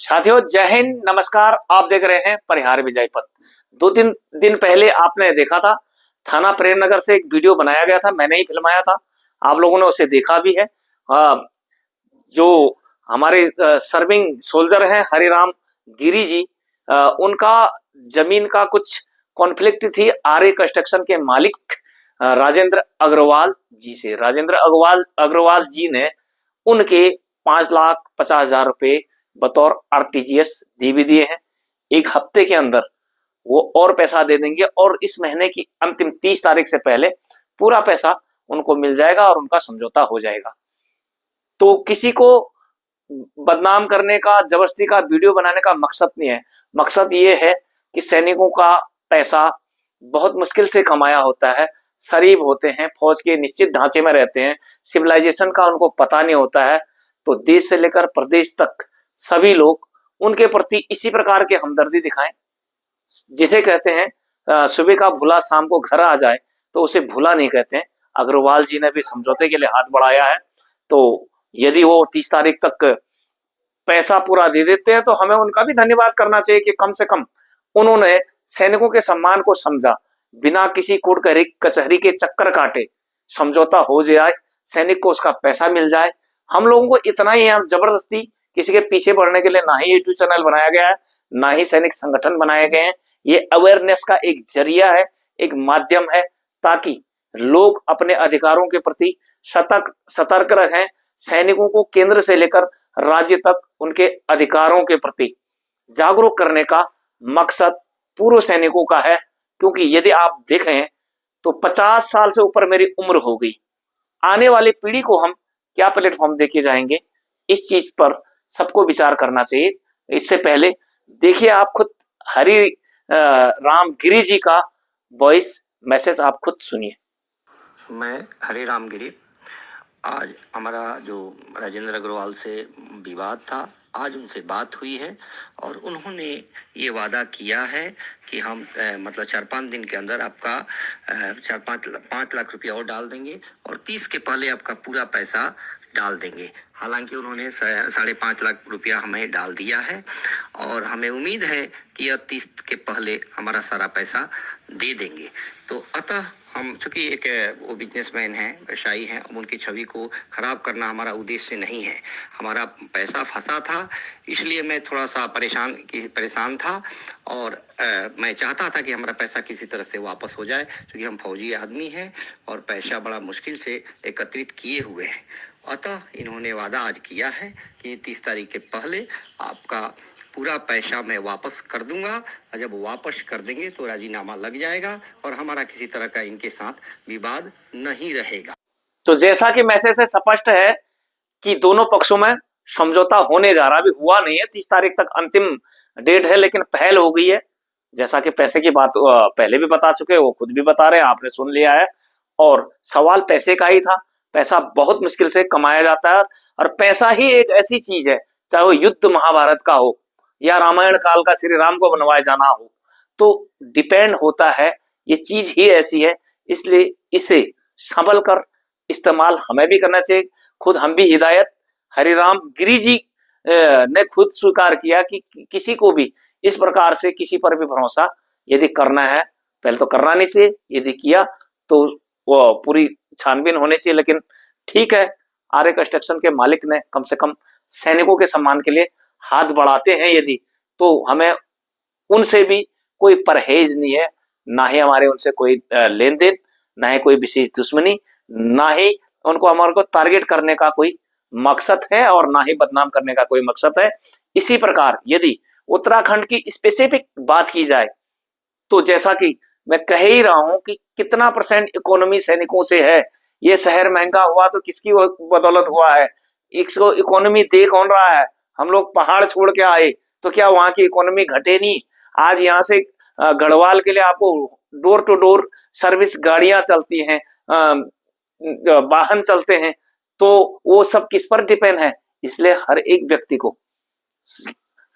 साथियों, जय हिंद, नमस्कार। आप देख रहे हैं परिहार विजय पथ। दो तीन दिन पहले आपने देखा था, थाना प्रेमनगर से एक वीडियो बनाया गया था, मैंने ही फिल्माया था। आप लोगों ने उसे देखा भी है। अ, जो हमारे सर्विंग सोल्जर हैं हरिराम गिरी जी, उनका जमीन का कुछ कॉन्फ्लिक्ट थी आर्य कंस्ट्रक्शन के मालिक राजेंद्र अग्रवाल जी से। राजेंद्र अग्रवाल अग्रवाल जी ने उनके 5,50,000 रुपए बतौर आरटीजीएस दे भी दिए हैं। एक हफ्ते के अंदर वो और पैसा दे देंगे और इस महीने की अंतिम 30 तारीख से पहले पूरा पैसा उनको मिल जाएगा और उनका समझौता हो जाएगा। तो किसी को बदनाम करने का, जबरदस्ती का वीडियो बनाने का मकसद नहीं है। मकसद ये है कि सैनिकों का पैसा बहुत मुश्किल से कमाया होता है, शरीफ होते हैं, फौज के निश्चित ढांचे में रहते हैं, सिविलाइजेशन का उनको पता नहीं होता है। तो देश से लेकर प्रदेश तक सभी लोग उनके प्रति इसी प्रकार के हमदर्दी दिखाएं, जिसे कहते हैं सुबह का भूला शाम को घर आ जाए, तो उसे भूला नहीं कहते हैं। अग्रवाल जी ने भी समझौते के लिए हाथ बढ़ाया है। तो यदि वो 30 तारीख तक पैसा पूरा दे देते हैं तो हमें उनका भी धन्यवाद करना चाहिए कि कम से कम उन्होंने सैनिकों के सम्मान को समझा, बिना किसी कोर्ट कचहरी के चक्कर काटे समझौता हो जाए, सैनिक को उसका पैसा मिल जाए। हम लोगों को इतना ही है, जबरदस्ती किसी के पीछे बढ़ने के लिए ना ही यूट्यूब चैनल बनाया गया है, ना ही सैनिक संगठन बनाए गए हैं। ये अवेयरनेस का एक जरिया है, एक माध्यम है, ताकि लोग अपने अधिकारों के प्रति सतर्क रहें। सैनिकों को केंद्र से लेकर राज्य तक उनके अधिकारों के प्रति जागरूक करने का मकसद पूर्व सैनिकों का है। क्योंकि यदि आप देखें तो 50 साल से ऊपर मेरी उम्र हो गई, आने वाली पीढ़ी को हम क्या प्लेटफॉर्म देके जाएंगे, इस चीज पर सबको विचार करना चाहिए। इससे पहले देखिए आप खुद हरि राम गिरी जी का वॉइस मैसेज आप खुद सुनिए। मैं हरि राम गिरी। आज हमारा जो राजेंद्र अग्रवाल से विवाद था, आज उनसे बात हुई है और उन्होंने ये वादा किया है कि हम मतलब 4-5 दिन के अंदर आपका 4-5 लाख रुपया और डाल देंगे और 30 के पहले आपका पूरा पैसा डाल देंगे। हालांकि उन्होंने 5.5 लाख रुपया हमें डाल दिया है और हमें उम्मीद है कि यह 30 के पहले हमारा सारा पैसा दे देंगे। तो अतः हम चूंकि एक वो बिजनेसमैन हैं, व्यवसायी हैं, उनकी छवि को खराब करना हमारा उद्देश्य नहीं है। हमारा पैसा फंसा था, इसलिए मैं थोड़ा सा परेशान था और मैं चाहता था कि हमारा पैसा किसी तरह से वापस हो जाए, क्योंकि हम फौजी आदमी हैं और पैसा बड़ा मुश्किल से एकत्रित किए हुए हैं। अतः इन्होंने वादा आज किया है कि 30 तारीख के पहले आपका पूरा पैसा मैं वापस कर दूंगा और जब वापस कर देंगे तो राजीनामा लग जाएगा और हमारा किसी तरह का इनके साथ विवाद नहीं रहेगा। तो जैसा कि मैसेज से स्पष्ट है कि दोनों पक्षों में समझौता होने जा रहा, अभी हुआ नहीं है, 30 तारीख तक अंतिम डेट है, लेकिन पहल हो गई है। जैसा कि पैसे की बात पहले भी बता चुके, वो खुद भी बता रहे हैं, आपने सुन लिया है। और सवाल पैसे का ही था। पैसा बहुत मुश्किल से कमाया जाता है और पैसा ही एक ऐसी चीज है, चाहे वो युद्ध महाभारत का हो या रामायण काल का श्री राम को बनवाए जाना हो, तो डिपेंड होता है। ये चीज ही ऐसी है, इसलिए इसे संभल कर इस्तेमाल हमें भी करना चाहिए। खुद हम भी हिदायत हरिराम गिरी जी ने खुद स्वीकार किया कि किसी को भी इस प्रकार से किसी पर भी भरोसा यदि करना है, पहले तो करना नहीं चाहिए, यदि किया तो वो पूरी छानबीन होनी चाहिए। लेकिन ठीक है, आर्य कंस्ट्रक्शन के मालिक ने कम से कम सैनिकों के सम्मान के लिए हाथ बढ़ाते हैं यदि, तो हमें उनसे भी कोई परहेज नहीं है, ना ही हमारे उनसे कोई लेन देन, ना ही कोई विशेष दुश्मनी, ना ही उनको हमारे को टारगेट करने का कोई मकसद है और ना ही बदनाम करने का कोई मकसद है। इसी प्रकार यदि उत्तराखंड की स्पेसिफिक बात की जाए तो जैसा कि मैं कह ही रहा हूं कि कितना परसेंट इकोनॉमी सैनिकों से है। ये शहर महंगा हुआ तो किसकी बदौलत हुआ है? इसको इकोनॉमी दे कौन रहा है? हम लोग पहाड़ छोड़ के आए तो क्या वहां की इकोनॉमी घटे नहीं? आज यहाँ से गढ़वाल के लिए आपको डोर टू डोर सर्विस गाड़ियां चलती हैं, वाहन चलते हैं, तो वो सब किस पर डिपेंड है? इसलिए हर एक व्यक्ति को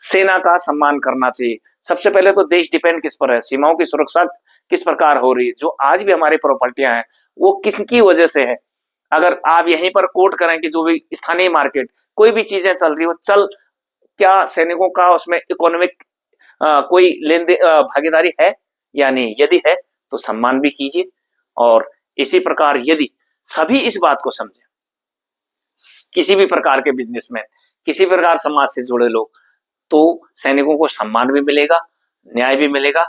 सेना का सम्मान करना चाहिए। सबसे पहले तो देश डिपेंड किस पर है? सीमाओं की सुरक्षा किस प्रकार हो रही है? जो आज भी हमारी प्रॉपर्टियां हैं वो किसकी वजह से है? अगर आप यहीं पर कोट करें कि जो भी स्थानीय मार्केट कोई भी चीजें चल रही हो, चल क्या सैनिकों का उसमें इकोनॉमिक कोई लेन देन भागीदारी है या नहीं? यदि है तो सम्मान भी कीजिए। और इसी प्रकार यदि सभी इस बात को समझे, किसी भी प्रकार के बिजनेसमैन, किसी प्रकार समाज से जुड़े लोग, तो सैनिकों को सम्मान भी मिलेगा, न्याय भी मिलेगा।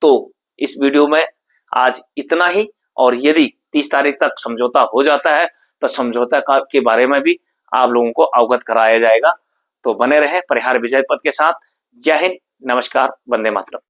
तो इस वीडियो में आज इतना ही। और यदि 30 तारीख तक समझौता हो जाता है तो समझौता के बारे में भी आप लोगों को अवगत कराया जाएगा। तो बने रहे परिहार विजय पथ के साथ। जय हिंद, नमस्कार, वंदे मातरम।